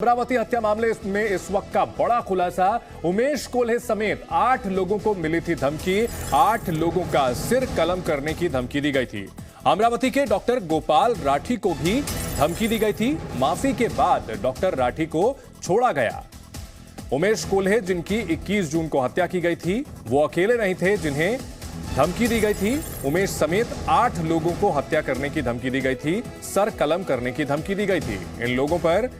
अमरावती हत्या मामले में इस वक्त का बड़ा खुलासा। उमेश कोल्हे समेत 8 लोगों को मिली थी धमकी। 8 लोगों का सिर कलम करने की धमकी दी गई थी। अमरावती के डॉक्टर गोपाल राठी को भी धमकी दी गई थी। माफी के बाद डॉक्टर राठी को छोड़ा गया। उमेश कोल्हे जिनकी 21 जून को हत्या की गई थी, वो अकेले नहीं थे जिन्हें धमकी दी गई थी। उमेश समेत 8 लोगों को हत्या करने की धमकी दी गई थी, सर कलम करने की धमकी दी गई थी। इन लोगों पर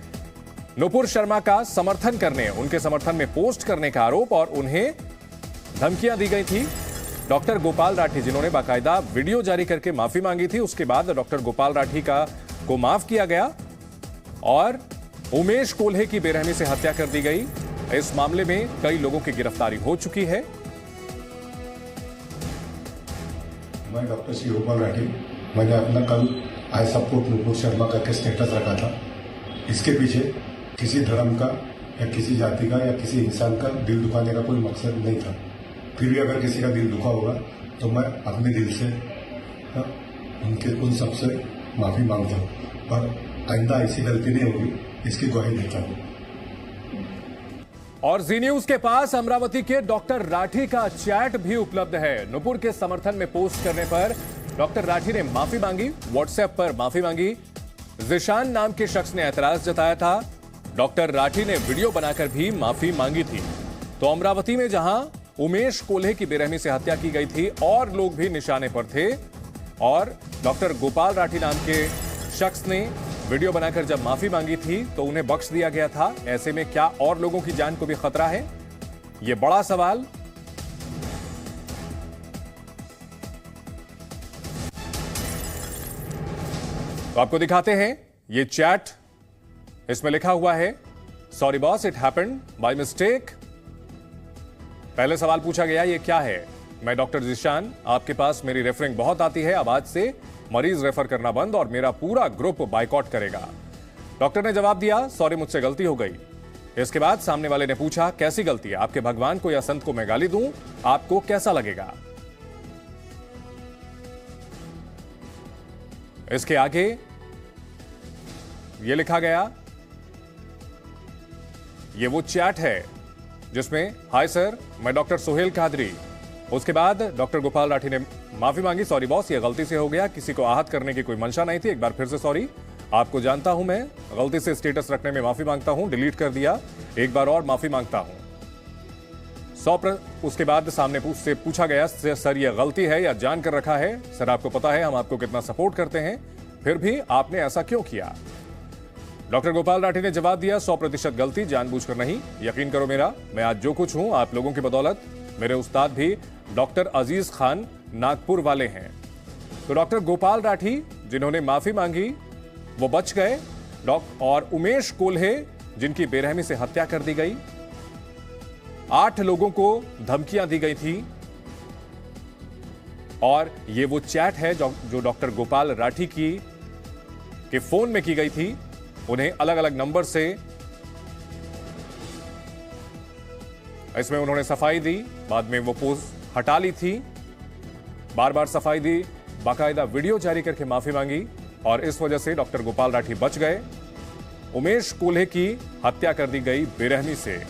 नुपुर शर्मा का समर्थन करने, उनके समर्थन में पोस्ट करने का आरोप और उन्हें धमकियां दी गई थी। डॉक्टर गोपाल राठी जिन्होंने बाकायदा वीडियो जारी करके माफी मांगी थी, उसके बाद डॉक्टर गोपाल राठी को माफ किया गया और उमेश कोल्हे की बेरहमी से हत्या कर दी गई। इस मामले में कई लोगों की गिरफ्तारी हो चुकी है। मैं डॉक्टर श्री गोपाल राठी, मैंने अपना कल आई सपोर्ट नुपुर शर्मा करके स्टेटस रखा था। इसके पीछे किसी धर्म का या किसी जाति का या किसी इंसान का दिल दुखाने का कोई मकसद नहीं था। फिर भी अगर किसी का दिल दुखा होगा तो मैं अपने दिल से उन सबसे माफी मांगता हूँ और आइंदा ऐसी गलती नहीं होगी, इसकी गवाही देता हूँ। और जी न्यूज के पास अमरावती के डॉक्टर राठी का चैट भी उपलब्ध है। नुपुर के समर्थन में पोस्ट करने पर डॉक्टर राठी ने माफी मांगी, व्हाट्सएप पर माफी मांगी। जिशान नाम के शख्स ने ऐतराज जताया था। डॉक्टर राठी ने वीडियो बनाकर भी माफी मांगी थी। तो अमरावती में जहां उमेश कोल्हे की बेरहमी से हत्या की गई थी और लोग भी निशाने पर थे और डॉक्टर गोपाल राठी नाम के शख्स ने वीडियो बनाकर जब माफी मांगी थी तो उन्हें बख्श दिया गया था। ऐसे में क्या और लोगों की जान को भी खतरा है? यह बड़ा सवाल। तो आपको दिखाते हैं ये चैट। इसमें लिखा हुआ है, sorry boss, it happened by mistake. पहले सवाल पूछा गया, ये क्या है? मैं डॉक्टर जिशान, आपके पास मेरी रेफरिंग बहुत आती है, अब आज से मरीज रेफर करना बंद और मेरा पूरा ग्रुप बायकॉट करेगा। डॉक्टर ने जवाब दिया, सॉरी मुझसे गलती हो गई। इसके बाद सामने वाले ने पूछा, कैसी गलती? आपके भगवान को या संत को मैं गाली दूं, आपको कैसा लगेगा? इसके आगे यह लिखा गया, ये वो चैट है जिसमें हाय सर, मैं डॉक्टर सोहेल कादरी। उसके बाद डॉक्टर गोपाल राठी ने माफी मांगी, सॉरी बॉस, ये गलती से हो गया, किसी को आहत करने की कोई मंशा नहीं थी, एक बार फिर से सॉरी। आपको जानता हूं, मैं गलती से स्टेटस रखने में माफी मांगता हूं, डिलीट कर दिया, एक बार और माफी मांगता हूं। उसके बाद सामने से पूछा गया, सर ये गलती है या जान कर रखा है? सर आपको पता है हम आपको कितना सपोर्ट करते हैं, फिर भी आपने ऐसा क्यों किया? डॉक्टर गोपाल राठी ने जवाब दिया, 100% गलती, जानबूझकर नहीं। यकीन करो मेरा, मैं आज जो कुछ हूं आप लोगों की बदौलत। मेरे उस्ताद भी डॉक्टर अजीज खान नागपुर वाले हैं। तो डॉक्टर गोपाल राठी जिन्होंने माफी मांगी वो बच गए। और उमेश कोल्हे जिनकी बेरहमी से हत्या कर दी गई, 8 लोगों को धमकियां दी गई थी। और ये वो चैट है जो डॉक्टर गोपाल राठी के फोन में की गई थी। उन्हें अलग अलग नंबर से इसमें उन्होंने सफाई दी, बाद में वो पोस्ट हटा ली थी, बार बार सफाई दी, बाकायदा वीडियो जारी करके माफी मांगी और इस वजह से डॉक्टर गोपाल राठी बच गए। उमेश कोल्हे की हत्या कर दी गई बेरहमी से।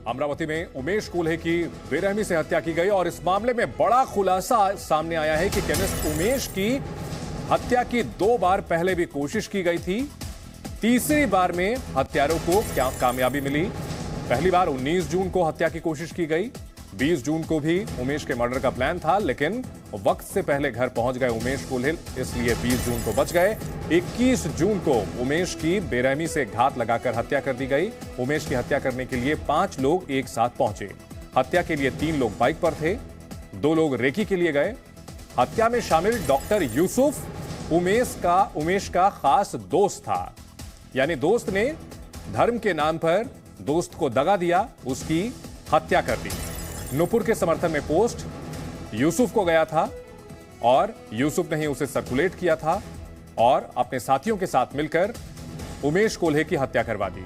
अमरावती में उमेश कोल्हे की बेरहमी से हत्या की गई और इस मामले में बड़ा खुलासा सामने आया है कि केमिस्ट उमेश की हत्या की 2 बार पहले भी कोशिश की गई थी। तीसरी बार में हत्यारों को क्या कामयाबी मिली? पहली बार 19 जून को हत्या की कोशिश की गई। 20 जून को भी उमेश के मर्डर का प्लान था, लेकिन वक्त से पहले घर पहुंच गए उमेश कोल्हे, इसलिए 20 जून को बच गए। 21 जून को उमेश की बेरहमी से घात लगाकर हत्या कर दी गई। उमेश की हत्या करने के लिए 5 लोग एक साथ पहुंचे। हत्या के लिए 3 लोग बाइक पर थे, 2 लोग रेकी के लिए गए। हत्या में शामिल डॉक्टर यूसुफ उमेश का खास दोस्त था, यानी दोस्त ने धर्म के नाम पर दोस्त को दगा दिया, उसकी हत्या कर दी। नुपुर के समर्थन में पोस्ट यूसुफ को गया था और यूसुफ ने ही उसे सर्कुलेट किया था और अपने साथियों के साथ मिलकर उमेश कोल्हे की हत्या करवा दी।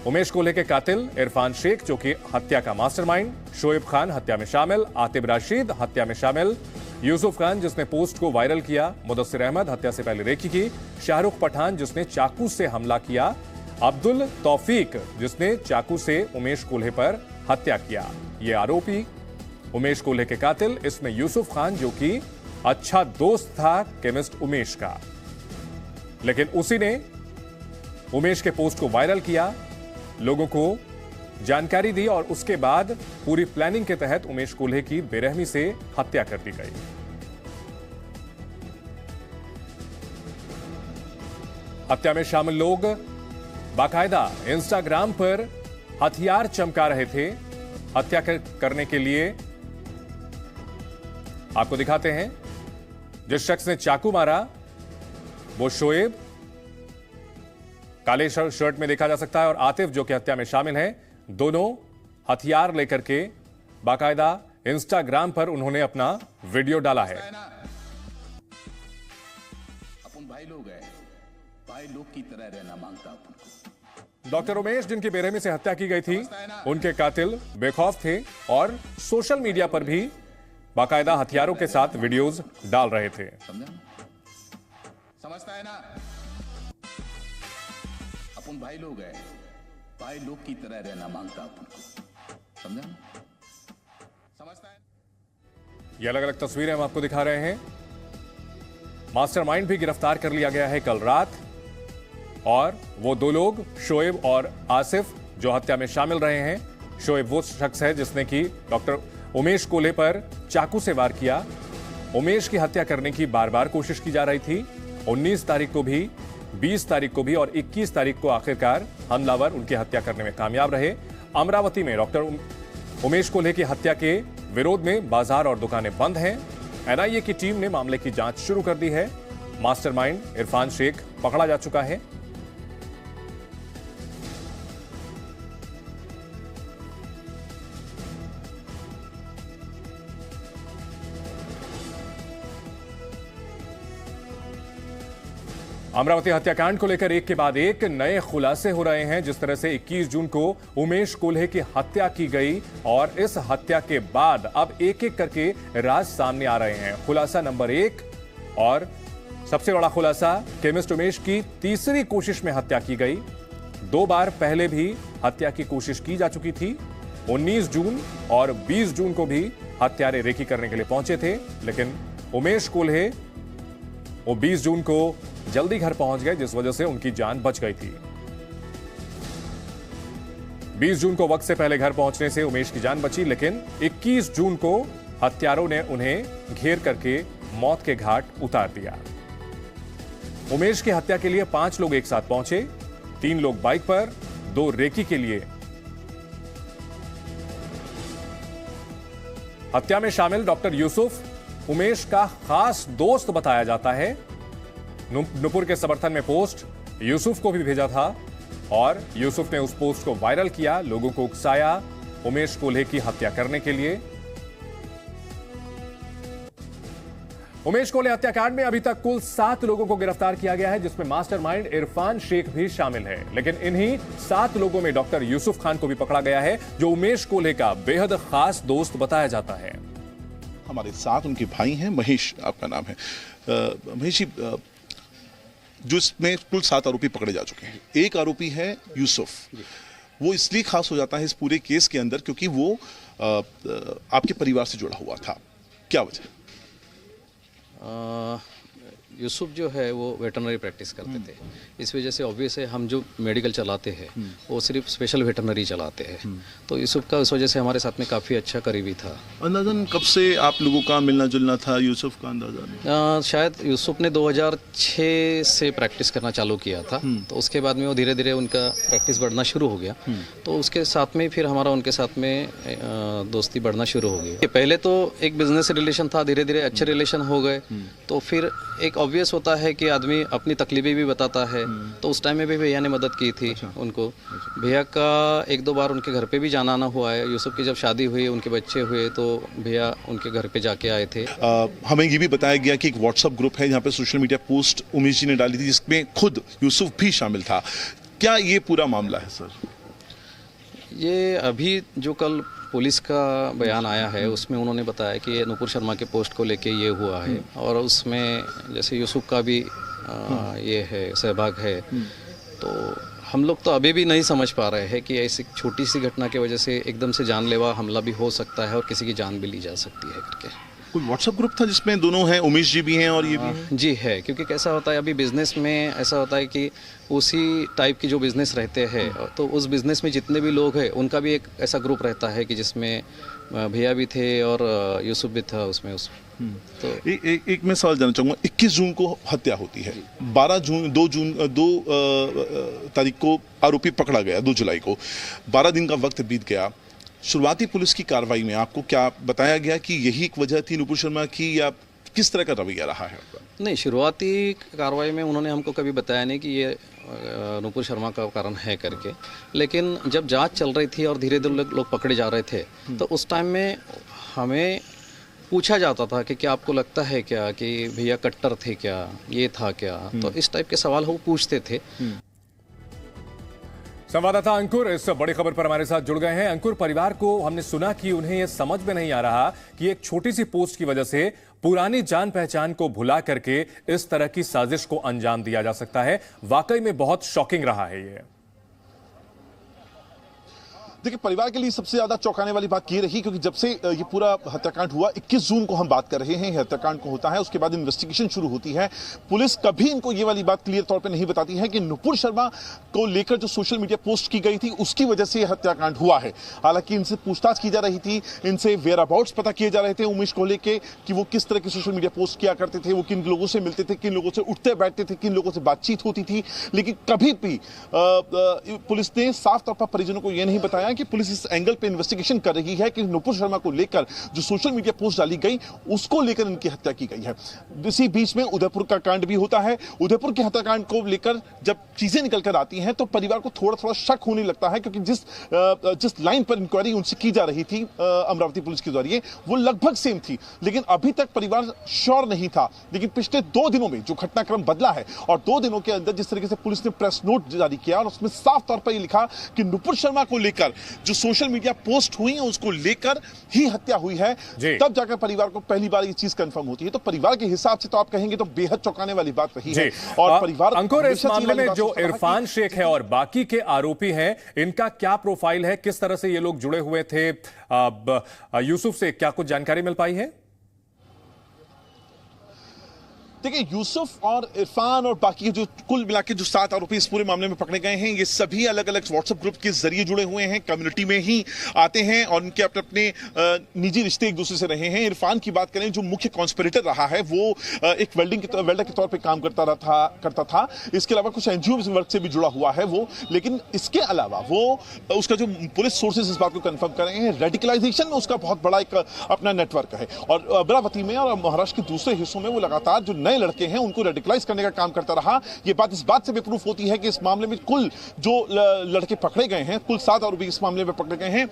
उमेश कोल्हे के कातिल इरफान शेख जो कि हत्या का मास्टरमाइंड, शोएब खान हत्या में शामिल, आतिब राशिद हत्या में शामिल, यूसुफ खान जिसने पोस्ट को वायरल किया, मुदस्सिर अहमद हत्या से पहले रेकी की, शाहरुख पठान जिसने चाकू से हमला किया, अब्दुल तौफीक जिसने चाकू से उमेश कोल्हे पर हत्या किया। ये आरोपी उमेश कोल्हे के कातिल, इसमें यूसुफ खान जो कि अच्छा दोस्त था केमिस्ट उमेश का, लेकिन उसी ने उमेश के पोस्ट को वायरल किया, लोगों को जानकारी दी और उसके बाद पूरी प्लानिंग के तहत उमेश कोल्हे की बेरहमी से हत्या कर दी गई। हत्या में शामिल लोग बाकायदा इंस्टाग्राम पर हथियार चमका रहे थे हत्या करने के लिए। आपको दिखाते हैं, जिस शख्स ने चाकू मारा वो शोएब काले शर्ट में देखा जा सकता है और आतिफ जो कि हत्या में शामिल हैं, दोनों हथियार लेकर के बाकायदा इंस्टाग्राम पर उन्होंने अपना वीडियो डाला है। अपन भाई लोग हैं, भाई लोग की तरह रहना मांगता अपन। डॉक्टर उमेश जिनकी बेरहमी से हत्या की गई थी, उनके कातिल बेखौफ थे और सोशल मीडिया पर भी बाकायदा हथियारों के साथ वीडियोस डाल रहे थे। समझता है ना, अपन भाई लोग हैं, भाई लोग की तरह रहना मांगता अपन को, समझा? समझता है। ये अलग अलग तस्वीरें हम आपको दिखा रहे हैं। मास्टरमाइंड भी गिरफ्तार कर लिया गया है कल रात, और वो दो लोग शोएब और आसिफ जो हत्या में शामिल रहे हैं। शोएब वो शख्स है जिसने की डॉक्टर उमेश कोल्हे पर चाकू से वार किया। उमेश की हत्या करने की बार बार कोशिश की जा रही थी। 19 तारीख को भी, 20 तारीख को भी और 21 तारीख को आखिरकार हमलावर उनकी हत्या करने में कामयाब रहे। अमरावती में डॉक्टर उमेश कोल्हे की हत्या के विरोध में बाजार और दुकानें बंद हैं। एनआईए की टीम ने मामले की जांच शुरू कर दी है। मास्टरमाइंड इरफान शेख पकड़ा जा चुका है। अमरावती हत्याकांड को लेकर एक के बाद एक नए खुलासे हो रहे हैं। जिस तरह से 21 जून को उमेश कोल्हे की हत्या की गई और इस हत्या के बाद अब एक एक करके राज सामने आ रहे हैं। खुलासा नंबर 1 और सबसे बड़ा खुलासा, केमिस्ट उमेश की तीसरी कोशिश में हत्या की गई। 2 बार पहले भी हत्या की कोशिश की जा चुकी थी। 19 जून और 20 जून को भी हत्यारे रेकी करने के लिए पहुंचे थे, लेकिन उमेश कोल्हे वो 20 जून को जल्दी घर पहुंच गए, जिस वजह से उनकी जान बच गई थी। 20 जून को वक्त से पहले घर पहुंचने से उमेश की जान बची, लेकिन 21 जून को हत्यारों ने उन्हें घेर करके मौत के घाट उतार दिया। उमेश की हत्या के लिए 5 लोग एक साथ पहुंचे, 3 लोग बाइक पर, 2 रेकी के लिए। हत्या में शामिल डॉक्टर यूसुफ उमेश का खास दोस्त बताया जाता है। नुपुर के समर्थन में पोस्ट यूसुफ को भी भेजा था और यूसुफ ने उस पोस्ट को वायरल किया, लोगों को उकसाया उमेश कोल्हे की हत्या करने के लिए। उमेश कोल्हे हत्याकांड में अभी तक कुल 7 लोगों को गिरफ्तार किया गया है, जिसमें मास्टरमाइंड इरफान शेख भी शामिल है। लेकिन इन्हीं 7 लोगों में डॉक्टर यूसुफ खान को भी पकड़ा गया है, जो उमेश कोल्हे का बेहद खास दोस्त बताया जाता है। हमारे साथ उनके भाई हैं, महेश आपका नाम है। महेश जी, जो इसमें कुल 7 आरोपी पकड़े जा चुके हैं। एक आरोपी है यूसुफ। वो इसलिए खास हो जाता है इस पूरे केस के अंदर क्योंकि वो आपके परिवार से जुड़ा हुआ था। क्या वजह? यूसुफ जो है वो वेटरनरी प्रैक्टिस करते थे, इस वजह से ऑब्वियस है हम जो मेडिकल चलाते हैं वो सिर्फ स्पेशल वेटरनरी चलाते हैं। तो यूसुफ का इस वजह से हमारे साथ में काफ़ी अच्छा करीबी था। अंदाजन कब से आप लोगों का मिलना जुलना था यूसुफ का अंदाजा? शायद यूसुफ ने 2006 से प्रैक्टिस करना चालू किया था, तो उसके बाद में वो धीरे धीरे उनका प्रैक्टिस बढ़ना शुरू हो गया। तो उसके साथ में फिर हमारा उनके साथ में दोस्ती बढ़ना शुरू हो गई। पहले तो एक बिजनेस रिलेशन था, धीरे धीरे अच्छे रिलेशन हो गए। तो फिर एक ऑब्वियस होता है कि आदमी अपनी तकलीफें भी बताता है। तो उस टाइम में भी भैया ने मदद की थी उनको। भैया का 1-2 बार उनके घर पे भी जाना आना हुआ है। यूसुफ की जब शादी हुई, उनके बच्चे हुए, तो भैया उनके घर पे जाके आए थे। हमें ये भी बताया गया कि एक व्हाट्सएप ग्रुप है जहाँ पे social media post Umesh ji ने डाली थी, जिसमें खुद यूसुफ भी शामिल था। क्या ये पूरा मामला है सर? ये अभी जो कल पुलिस का बयान आया है उसमें उन्होंने बताया कि ये नुपुर शर्मा के पोस्ट को लेके ये हुआ है और उसमें जैसे यूसुफ का भी ये है सहभाग है। तो हम लोग तो अभी भी नहीं समझ पा रहे हैं कि ऐसी छोटी सी घटना की वजह से एकदम से जानलेवा हमला भी हो सकता है और किसी की जान भी ली जा सकती है करके। कोई व्हाट्सएप ग्रुप था जिसमें दोनों हैं, उमेश जी भी हैं और ये भी हैं? जी है, क्योंकि कैसा होता है अभी बिजनेस में ऐसा होता है कि उसी टाइप की जो बिजनेस रहते हैं तो उस बिजनेस में जितने भी लोग हैं उनका भी एक ऐसा ग्रुप रहता है कि जिसमें भैया भी थे और यूसुफ भी था उसमें तो एक मैं सवाल जानना चाहूँगा। 21 जून को हत्या होती है, 2 तारीख को आरोपी पकड़ा गया, 2 जुलाई को, 12 दिन का वक्त बीत गया। शुरुआती पुलिस की कार्रवाई में आपको क्या बताया गया कि यही एक वजह थी नुपुर शर्मा की या किस तरह का रवैया रहा है आपका? नहीं, शुरुआती कार्रवाई में उन्होंने हमको कभी बताया नहीं कि ये नुपुर शर्मा का कारण है करके, लेकिन जब जांच चल रही थी और धीरे धीरे लोग पकड़े जा रहे थे तो उस टाइम में हमें पूछा जाता था कि क्या आपको लगता है क्या कि भैया कट्टर थे क्या, ये था क्या, तो इस टाइप के सवाल वो पूछते थे। संवाददाता अंकुर इस बड़ी खबर पर हमारे साथ जुड़ गए हैं। अंकुर, परिवार को हमने सुना कि उन्हें यह समझ में नहीं आ रहा कि एक छोटी सी पोस्ट की वजह से पुरानी जान पहचान को भुला करके इस तरह की साजिश को अंजाम दिया जा सकता है। वाकई में बहुत शॉकिंग रहा है ये। देखिए, परिवार के लिए सबसे ज्यादा चौंकाने वाली बात ये रही क्योंकि जब से ये पूरा हत्याकांड हुआ, 21 जून को हम बात कर रहे हैं, हत्याकांड को होता है, उसके बाद इन्वेस्टिगेशन शुरू होती है। पुलिस कभी इनको ये वाली बात क्लियर तौर पे नहीं बताती है कि नुपुर शर्मा को लेकर जो सोशल मीडिया पोस्ट की गई थी उसकी वजह से हत्याकांड हुआ है। हालांकि इनसे पूछताछ की जा रही थी, इनसे वेयर अबाउट्स पता किए जा रहे थे उमेश को लेकर कि वो किस तरह की सोशल मीडिया पोस्ट किया करते थे, वो किन लोगों से मिलते थे, किन लोगों से उठते बैठते थे, किन लोगों से बातचीत होती थी। लेकिन कभी भी पुलिस ने साफ तौर पर परिजनों को यह नहीं बताया कि पुलिस इस एंगल पे इन्वेस्टिगेशन कर रही है कि नुपुर शर्मा को लेकर जो सोशल मीडिया पोस्ट डाली गई उसको लेकर इनकी हत्या की गई है। इसी बीच में उदयपुर का कांड भी होता है। उदयपुर के हत्याकांड को लेकर जब चीजें निकल कर आती हैं तो परिवार को थोड़ा थोड़ा शक होने लगता है क्योंकि जिस लाइन पर इंक्वायरी उनसे की जा रही थी अमरावती पुलिस के जरिए वो लगभग सेम थी, लेकिन अभी तक परिवार श्योर नहीं था। लेकिन पिछले 2 दिनों में जो घटनाक्रम बदला है और 2 दिनों के अंदर जिस तरीके से पुलिस ने प्रेस नोट जारी किया और उसमें साफ तौर पर यह लिखा कि नुपुर शर्मा को लेकर जो सोशल मीडिया पोस्ट हुई है उसको लेकर ही हत्या हुई है, तब जाकर परिवार को पहली बार ये चीज कंफर्म होती है। तो परिवार के हिसाब से तो आप कहेंगे तो बेहद चौंकाने वाली बात रही है। और परिवार अंकुर, इस मामले में जो इरफान शेख है और बाकी के आरोपी हैं, इनका क्या प्रोफाइल है, किस तरह से ये लोग जुड़े हुए थे? यूसुफ से क्या कुछ जानकारी मिल पाई है? देखिए, यूसुफ और इरफान और बाकी जो कुल मिला के जो 7 आरोपी इस पूरे मामले में पकड़े गए हैं, ये सभी अलग अलग व्हाट्सएप ग्रुप के जरिए जुड़े हुए हैं, कम्युनिटी में ही आते हैं और उनके अपने अपने निजी रिश्ते एक दूसरे से रहे हैं। इरफान की बात करें, जो मुख्य कॉन्स्पिरेटर रहा है वो एक वेल्डर के तौर पर काम करता था। इसके अलावा कुछ एनजीओ वर्क से भी जुड़ा हुआ है वो, लेकिन इसके अलावा वो उसका जो पुलिस सोर्सेज इस बात को कंफर्म कर रहे हैं, रेडिकलाइजेशन में उसका बहुत बड़ा एक अपना नेटवर्क है और अमरावती में और महाराष्ट्र के दूसरे हिस्सों में वो लगातार जो नए लड़के हैं उनको रेडिकलाइज करने का काम करता रहा। ये बात इस बात से भी प्रूफ होती है कि इस मामले में कुल जो लड़के पकड़े गए हैं, कुल 7 आरोपी इस मामले में पकड़े गए हैं,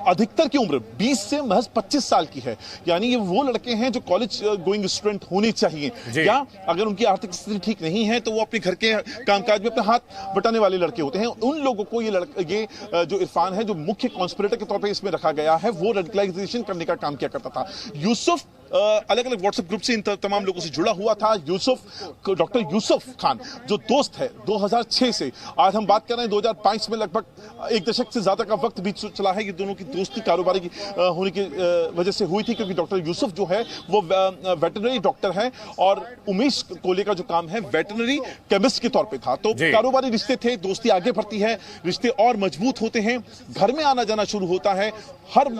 अधिकतर की उम्र 20 से महज 25 साल की है। यानी ये वो लड़के हैं जो कॉलेज गोइंग स्टूडेंट होने चाहिए, या अगर उनकी आर्थिक स्थिति ठीक नहीं है तो वो अपने घर के कामकाज में अपना हाथ बटाने वाले लड़के होते हैं। उन लोगों को ये जो इरफान है, जो मुख्य कॉन्स्पिरेटर के तौर पर इसमें रखा गया है, वो रेडिकलाइजेशन करने का काम किया करता था। यूसुफ अलग अलग व्हाट्सएप ग्रुप से इन तमाम लोगों से जुड़ा हुआ था। डॉक्टर यूसुफ खान जो दोस्त है 2006 से, आज हम बात कर रहे हैं 2005 में, लगभग 1 दशक से ज्यादा का वक्त बीत चला है। ये दोनों की दोस्ती कारोबारी की होने की वजह से हुई थी क्योंकि डॉक्टर यूसुफ जो है वो वेटरनरी डॉक्टर है और उमेश कोले का जो काम है वेटरनरी केमिस्ट के तौर पे था। तो कारोबारी रिश्ते थे, दोस्ती आगे बढ़ती है, रिश्ते और मजबूत होते हैं, घर में आना जाना शुरू होता है, हर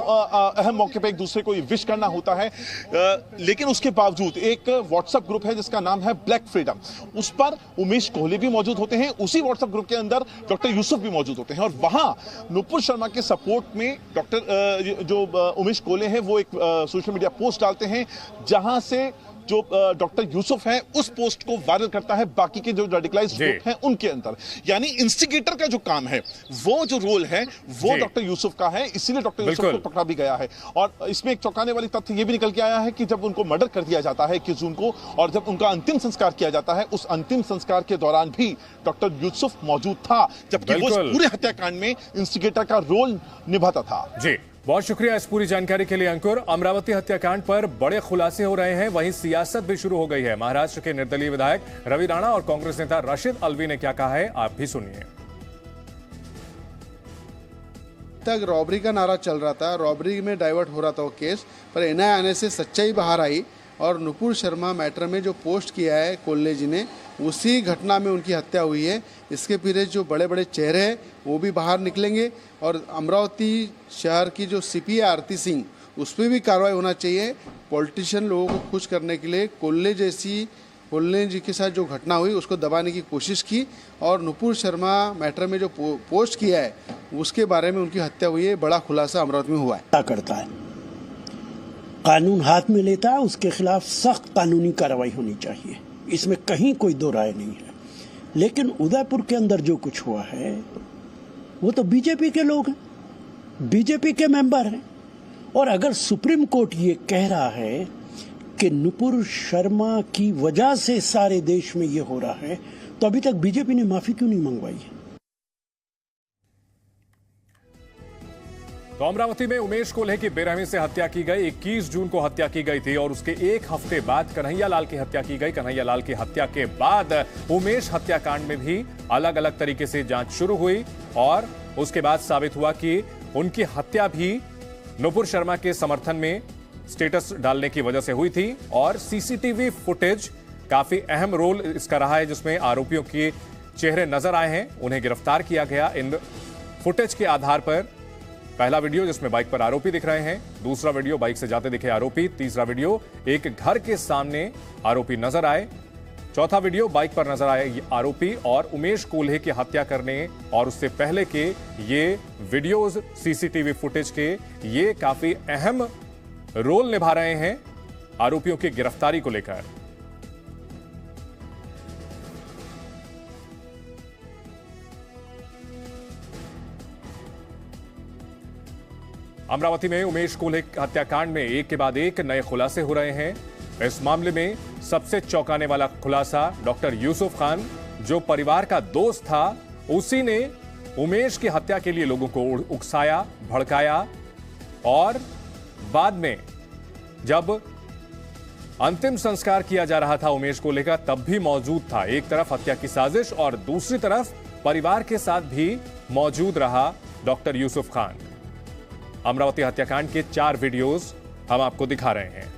अहम मौके पे एक दूसरे को विश करना होता है। लेकिन उसके बावजूद एक व्हाट्सएप ग्रुप है जिसका नाम है ब्लैक फ्रीडम, उस पर उमेश कोहली भी मौजूद होते हैं। उसी व्हाट्सएप ग्रुप के अंदर डॉक्टर यूसुफ भी मौजूद होते हैं और वहां नुपुर शर्मा के सपोर्ट में डॉक्टर जो उमेश कोहली है वो एक सोशल मीडिया पोस्ट डालते हैं जहां से जो डॉक्टर यूसुफ है उस पोस्ट को वायरल करता है बाकी के जो रेडिकलाइज्ड ग्रुप हैं उनके अंदर। यानी इंस्टिगेटर का जो काम है, वो जो रोल है वो डॉक्टर यूसुफ का है, इसीलिए डॉक्टर यूसुफ को पकड़ा भी गया है। और इसमें एक चौंकाने वाली तथ्य ये भी निकल के आया है कि जब उनको मर्डर कर दिया जाता है 21 जून को और जब उनका अंतिम संस्कार किया जाता है, उस अंतिम संस्कार के दौरान भी डॉक्टर यूसुफ मौजूद था, जबकि वो पूरे हत्याकांड में इंस्टिगेटर का रोल निभाता था। जी, बहुत शुक्रिया इस पूरी जानकारी के लिए अंकुर। अमरावती हत्याकांड पर बड़े खुलासे हो रहे हैं, वहीं सियासत भी शुरू हो गई है। महाराष्ट्र के निर्दलीय विधायक रवि राणा और कांग्रेस नेता राशिद अल्वी ने क्या कहा है, आप भी सुनिए। तक रॉबरी का नारा चल रहा था, रॉबरी में डाइवर्ट हो रहा था वो केस, पर एनआई आने से सच्चाई बाहर आई और नुपुर शर्मा मैटर में जो पोस्ट किया है कोल्ले जी ने, उसी घटना में उनकी हत्या हुई है। इसके पीछे जो बड़े बड़े चेहरे हैं वो भी बाहर निकलेंगे और अमरावती शहर की जो सीपी है आरती सिंह, उस पर भी कार्रवाई होना चाहिए। पॉलिटिशियन लोगों को खुश करने के लिए कोल्ले जी के साथ जो घटना हुई उसको दबाने की कोशिश की और नुपुर शर्मा मैटर में जो पोस्ट किया है उसके बारे में उनकी हत्या हुई है। बड़ा खुलासा अमरावती में हुआ है। करता है, कानून हाथ में लेता है, उसके खिलाफ सख्त कानूनी कार्रवाई होनी चाहिए, इसमें कहीं कोई दो राय नहीं है। लेकिन उदयपुर के अंदर जो कुछ हुआ है वो तो बीजेपी के लोग हैं, बीजेपी के मेंबर हैं। और अगर सुप्रीम कोर्ट ये कह रहा है कि नुपुर शर्मा की वजह से सारे देश में ये हो रहा है, तो अभी तक बीजेपी ने माफी क्यों नहीं मंगवाई है? तो अमरावती में उमेश कोल्हे की बेरहमी से हत्या की गई। 21 जून को हत्या की गई थी और उसके एक हफ्ते बाद कन्हैयालाल की हत्या की गई। कन्हैयालाल की हत्या के बाद उमेश हत्याकांड में भी अलग अलग तरीके से जांच शुरू हुई और उसके बाद साबित हुआ कि उनकी हत्या भी नुपुर शर्मा के समर्थन में स्टेटस डालने की वजह से हुई थी। और सीसीटीवी फुटेज काफी अहम रोल इसका रहा है, जिसमें आरोपियों के चेहरे नजर आए हैं, उन्हें गिरफ्तार किया गया। इन फुटेज के आधार पर पहला वीडियो जिसमें बाइक पर आरोपी दिख रहे हैं, दूसरा वीडियो बाइक से जाते दिखे आरोपी, तीसरा वीडियो एक घर के सामने आरोपी नजर आए, चौथा वीडियो बाइक पर नजर आए आरोपी। और उमेश कोल्हे की हत्या करने और उससे पहले के ये वीडियोज सीसीटीवी फुटेज के ये काफी अहम रोल निभा रहे हैं आरोपियों की गिरफ्तारी को लेकर। अमरावती में उमेश कोल्हे हत्याकांड में एक के बाद एक नए खुलासे हो रहे हैं। इस मामले में सबसे चौंकाने वाला खुलासा डॉक्टर यूसुफ खान, जो परिवार का दोस्त था, उसी ने उमेश की हत्या के लिए लोगों को उकसाया, भड़काया और बाद में जब अंतिम संस्कार किया जा रहा था उमेश कोल्हे का, तब भी मौजूद था। एक तरफ हत्या की साजिश और दूसरी तरफ परिवार के साथ भी मौजूद रहा डॉक्टर यूसुफ खान। अमरावती हत्याकांड के 4 वीडियोज हम आपको दिखा रहे हैं।